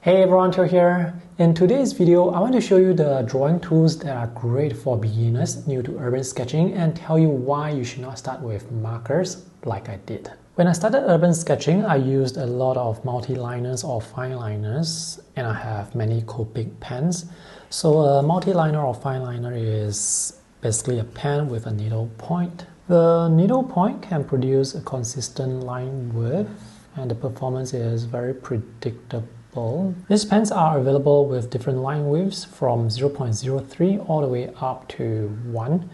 Hey everyone, Theo here. In today's video, I want to show you the drawing tools that are great for beginners new to urban sketching and tell you why you should not start with markers like I did. When I started urban sketching, I used a lot of multi-liners or fine liners, and I have many Copic pens. So a multi-liner or fine liner is basically a pen with a needle point. The needle point can produce a consistent line width, and the performance is very predictable. These pens are available with different line widths from 0.03 all the way up to 1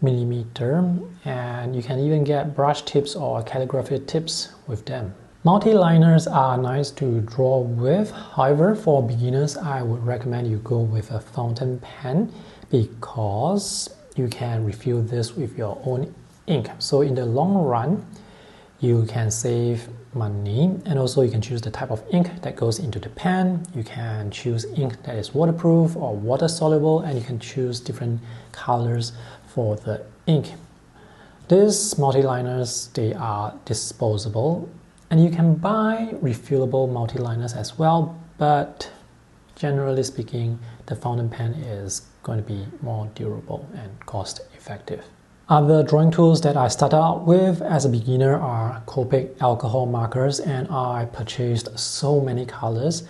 millimeter, and you can even get brush tips or calligraphy tips with them. Multi-liners are nice to draw with. However, for beginners, I would recommend you go with a fountain pen because you can refill this with your own ink. So in the long run, you can save money, and also you can choose the type of ink that goes into the pen. You can choose ink that is waterproof or water soluble, and you can choose different colors for the ink. These multi-liners, they are disposable, and you can buy refillable multi-liners as well, but generally speaking, the fountain pen is going to be more durable and cost effective. Other drawing tools that I started out with as a beginner are Copic alcohol markers, and I purchased so many colors,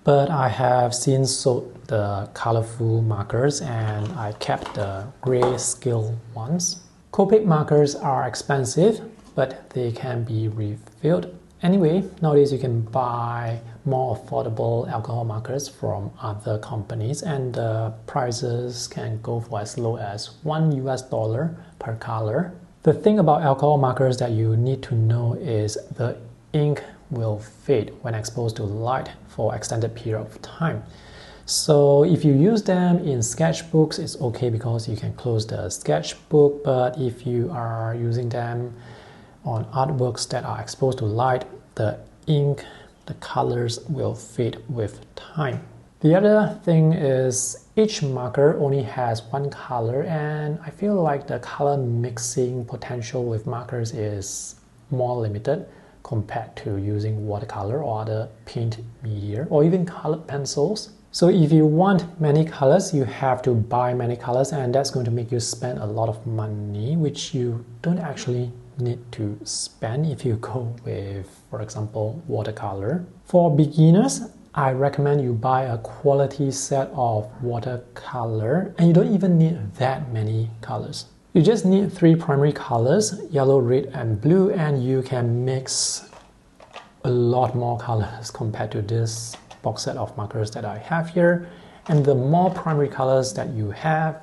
but I have since sold the colorful markers and I kept the gray scale ones. Copic markers are expensive, but they can be refilled. Anyway, nowadays you can buy more affordable alcohol markers from other companies, and the prices can go for as low as $1 per color. The thing about alcohol markers that you need to know is the ink will fade when exposed to light for extended period of time. So if you use them in sketchbooks, it's okay because you can close the sketchbook, but if you are using them on artworks that are exposed to light, the ink, the colors will fade with time. The other thing is each marker only has one color, and I feel like the color mixing potential with markers is more limited compared to using watercolor or other paint media or even colored pencils. So if you want many colors, you have to buy many colors, and that's going to make you spend a lot of money, which you don't actually need to spend if you go with, for example, watercolor. For beginners, I recommend you buy a quality set of watercolor, and you don't even need that many colors. You just need 3 primary colors, yellow, red, and blue, and you can mix a lot more colors compared to this box set of markers that I have here. And the more primary colors that you have,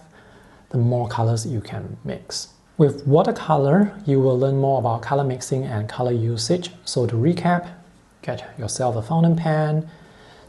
the more colors you can mix. With watercolor, you will learn more about color mixing and color usage. So to recap, get yourself a fountain pen,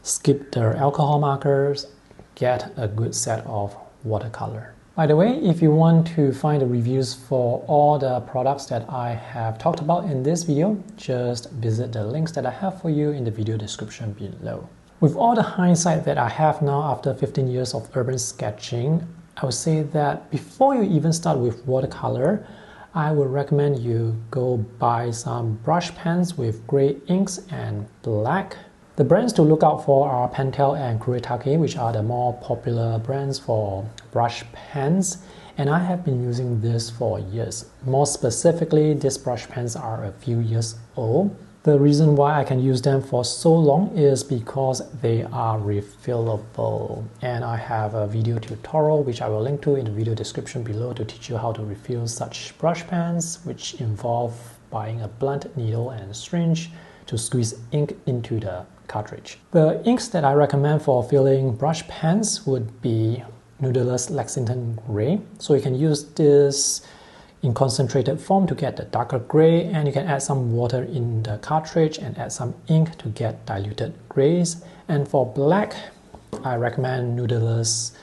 skip the alcohol markers, get a good set of watercolor. By the way, if you want to find the reviews for all the products that I have talked about in this video, just visit the links that I have for you in the video description below. With all the hindsight that I have now after 15 years of urban sketching, I would say that before you even start with watercolor, I would recommend you go buy some brush pens with gray inks and black. The brands to look out for are Pentel and Kuretake, which are the more popular brands for brush pens, and I have been using this for years. More specifically, these brush pens are a few years old. The reason why I can use them for so long is because they are refillable, and I have a video tutorial which I will link to in the video description below to teach you how to refill such brush pens, which involve buying a blunt needle and syringe to squeeze ink into the cartridge. The inks that I recommend for filling brush pens would be Noodler's Lexington Gray. So you can use this in concentrated form to get the darker gray, and you can add some water in the cartridge and add some ink to get diluted grays. And for black, I recommend Noodler's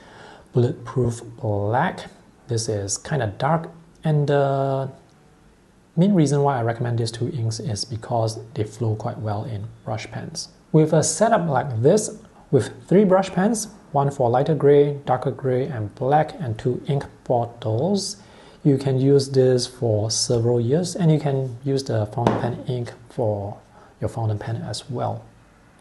Bulletproof Black. This is kind of dark, and the main reason why I recommend these 2 inks is because they flow quite well in brush pens. With a setup like this, with 3 brush pens, one for lighter gray, darker gray, and black, and 2 ink bottles, you can use this for several years, and you can use the fountain pen ink for your fountain pen as well.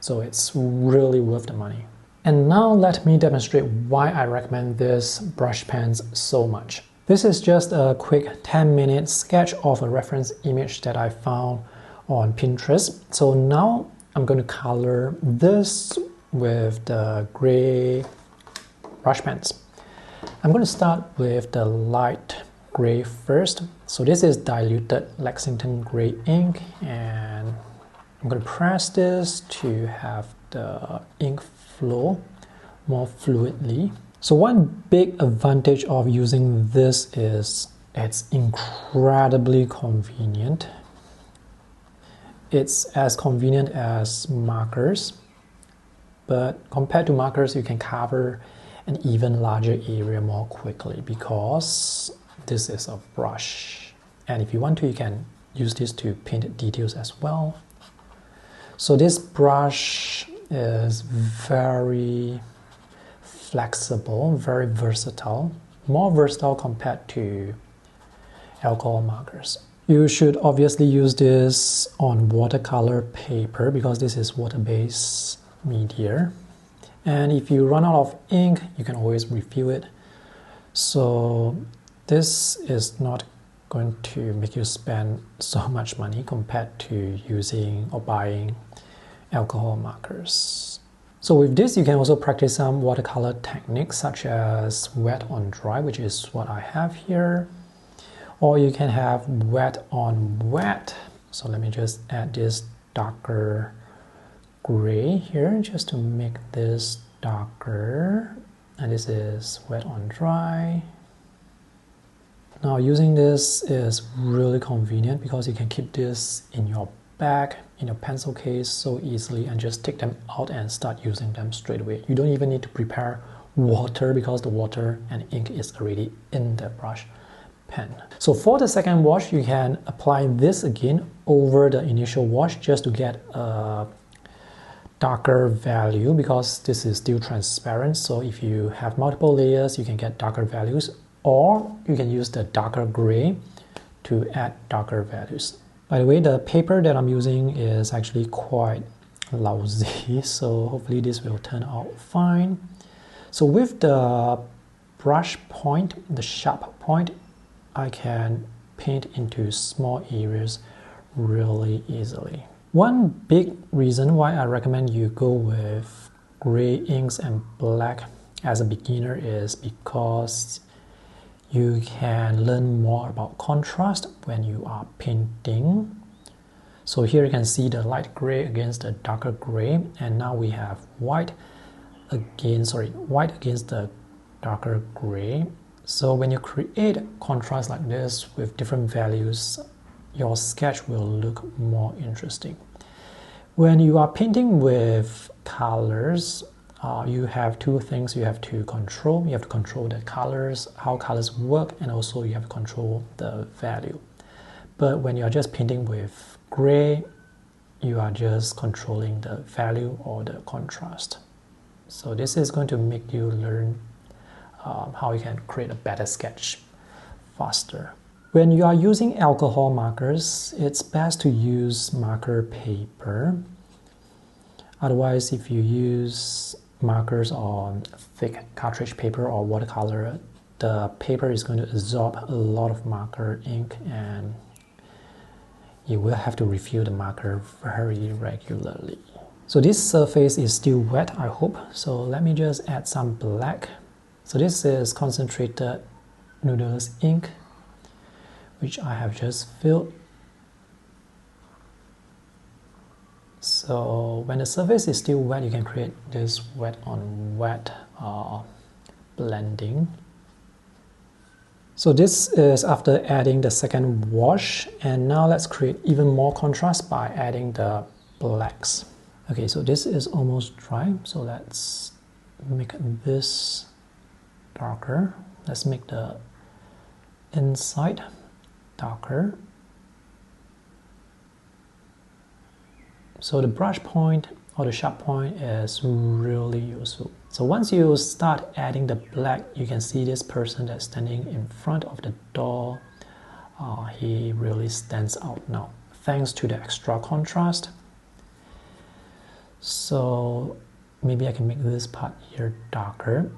So it's really worth the money. And now let me demonstrate why I recommend this brush pens so much. This is just a quick 10-minute sketch of a reference image that I found on Pinterest. So now I'm going to color this with the gray brush pens. I'm going to start with the light gray first. So this is diluted Lexington gray ink, and I'm going to press this to have the ink flow more fluidly. So one big advantage of using this is it's incredibly convenient. It's as convenient as markers, but compared to markers, you can cover an even larger area more quickly because this is a brush. And if you want to, you can use this to paint details as well. So this brush is very flexible, very versatile, more versatile compared to alcohol markers. You should obviously use this on watercolor paper because this is water-based media. And if you run out of ink, you can always refill it. So this is not going to make you spend so much money compared to using or buying alcohol markers. So with this, you can also practice some watercolor techniques such as wet on dry, which is what I have here. Or you can have wet on wet. So let me just add this darker gray here just to make this darker, and this is wet on dry. Now using this is really convenient because you can keep this in your bag, in your pencil case so easily, and just take them out and start using them straight away. You don't even need to prepare water because the water and ink is already in the brush pen. So for the second wash, you can apply this again over the initial wash just to get a darker value because this is still transparent. So if you have multiple layers, you can get darker values, or you can use the darker gray to add darker values. By the way, the paper that I'm using is actually quite lousy, so hopefully this will turn out fine. So with the brush point, the sharp point, I can paint into small areas really easily. One big reason why I recommend you go with gray inks and black as a beginner is because you can learn more about contrast when you are painting. So here you can see the light gray against the darker gray, and now we have white against the darker gray. So when you create contrast like this with different values, your sketch will look more interesting. When you are painting with colors, you have two things you have to control. You have to control the colors, how colors work, and also you have to control the value. But when you are just painting with gray, you are just controlling the value or the contrast. So this is going to make you learn how you can create a better sketch faster. When you are using alcohol markers, it's best to use marker paper. Otherwise, if you use markers on thick cartridge paper or watercolor, the paper is going to absorb a lot of marker ink and you will have to refill the marker very regularly. So this surface is still wet, I hope. So let me just add some black. So this is concentrated noodles ink, which I have just filled. So when the surface is still wet, you can create this wet on wet blending. So this is after adding the second wash, and now let's create even more contrast by adding the blacks. Okay, so this is almost dry, so let's make this darker. Let's make the inside darker. So the brush point or the sharp point is really useful. So once you start adding the black, you can see this person that's standing in front of the door. He really stands out now, thanks to the extra contrast. So maybe I can make this part here darker.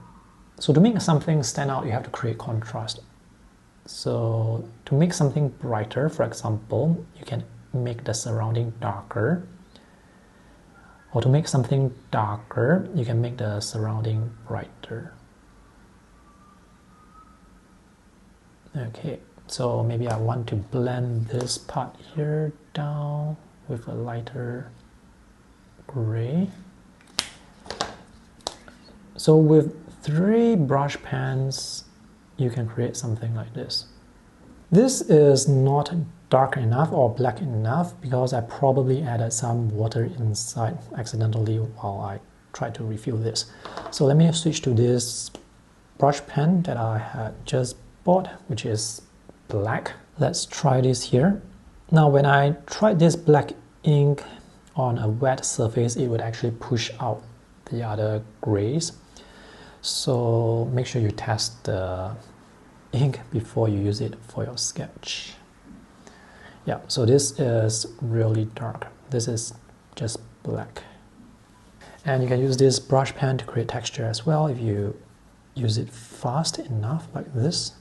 So to make something stand out, you have to create contrast. So to make something brighter, for example, you can make the surrounding darker. Or to make something darker, you can make the surrounding brighter. Okay, so maybe I want to blend this part here down with a lighter gray. So with 3 brush pens, you can create something like this. This is not dark enough or black enough because I probably added some water inside accidentally while I tried to refill this. So let me switch to this brush pen that I had just bought, which is black. Let's try this here. Now when I tried this black ink on a wet surface, it would actually push out the other grays. So make sure you test the ink before you use it for your sketch. Yeah, so this is really dark. This is just black. And you can use this brush pen to create texture as well if you use it fast enough like this.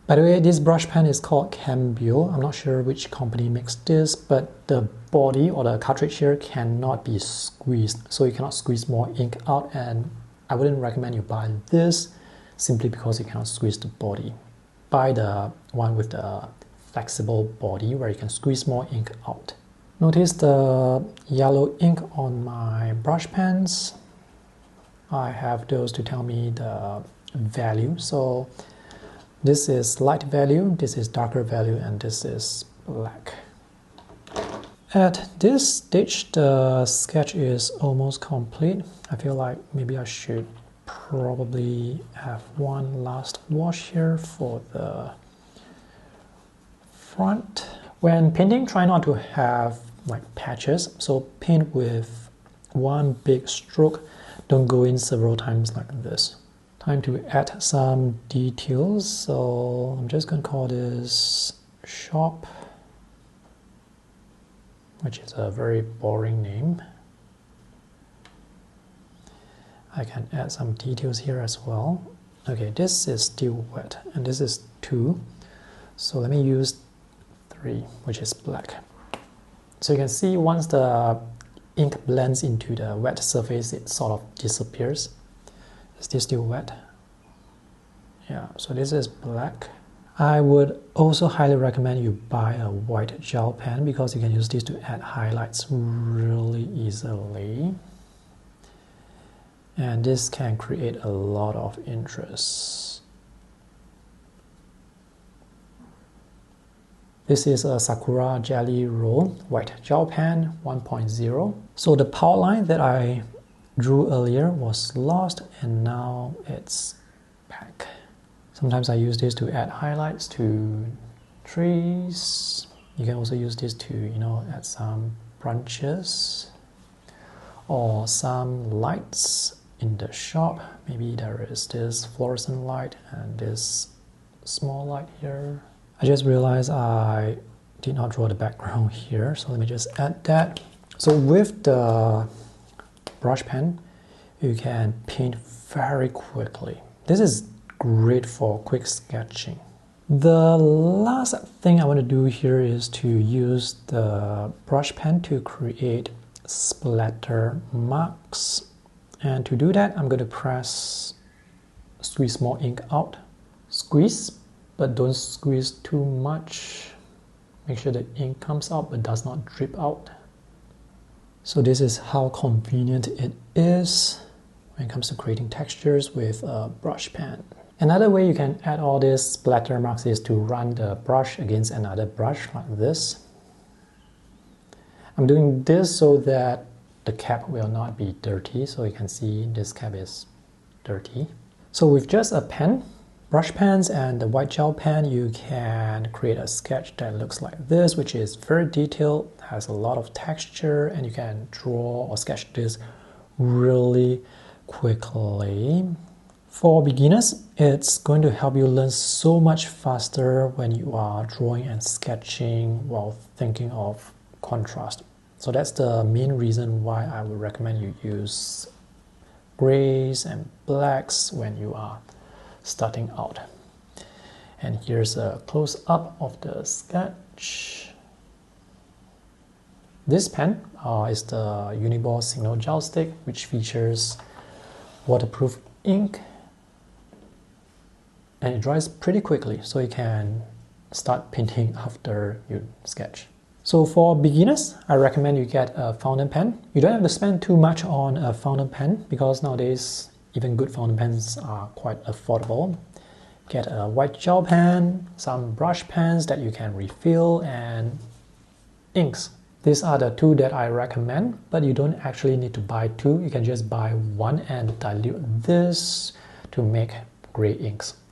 By the way, this brush pen is called Cambio. I'm not sure which company makes this, but the body or the cartridge here cannot be squeezed. So you cannot squeeze more ink out, and I wouldn't recommend you buy this simply because you cannot squeeze the body. Buy the one with the flexible body where you can squeeze more ink out. Notice the yellow ink on my brush pens. I have those to tell me the value. So this is light value, this is darker value, and this is black. At this stage, the sketch is almost complete. I feel like maybe I should probably have one last wash here for the front. When painting, try not to have like patches. So paint with one big stroke. Don't go in several times like this. Time to add some details. So I'm just going to call this shop, which is a very boring name. I can add some details here as well. Okay, this is still wet, and this is 2. So let me use 3, which is black. So you can see once the ink blends into the wet surface, it sort of disappears. Is this still wet? Yeah, so this is black. I would also highly recommend you buy a white gel pen because you can use this to add highlights really easily. And this can create a lot of interest. This is a Sakura Jelly Roll white gel pen 1.0. So the power line that I drew earlier was lost and now it's back. Sometimes I use this to add highlights to trees. You can also use this to, add some branches or some lights in the shop. Maybe there is this fluorescent light and this small light here. I just realized I did not draw the background here, so let me just add that. So with the brush pen, you can paint very quickly. This is great for quick sketching. The last thing I want to do here is to use the brush pen to create splatter marks. And to do that, I'm going to squeeze more ink out. Squeeze, but don't squeeze too much. Make sure the ink comes out but does not drip out. So this is how convenient it is when it comes to creating textures with a brush pen. Another way you can add all these splatter marks is to run the brush against another brush like this. I'm doing this so that the cap will not be dirty, so you can see this cap is dirty. So with just a pen, brush pens and the white gel pen, you can create a sketch that looks like this, which is very detailed, has a lot of texture, and you can draw or sketch this really quickly. For beginners, it's going to help you learn so much faster when you are drawing and sketching while thinking of contrast. So that's the main reason why I would recommend you use grays and blacks when you are starting out. And here's a close-up of the sketch. This pen is the Uniball Signal Gel Stick, which features waterproof ink, and it dries pretty quickly, so you can start painting after you sketch. So for beginners, I recommend you get a fountain pen. You don't have to spend too much on a fountain pen because nowadays even good fountain pens are quite affordable. Get a white gel pen, some brush pens that you can refill, and inks. These are the two that I recommend, but you don't actually need to buy two. You can just buy one and dilute this to make gray inks.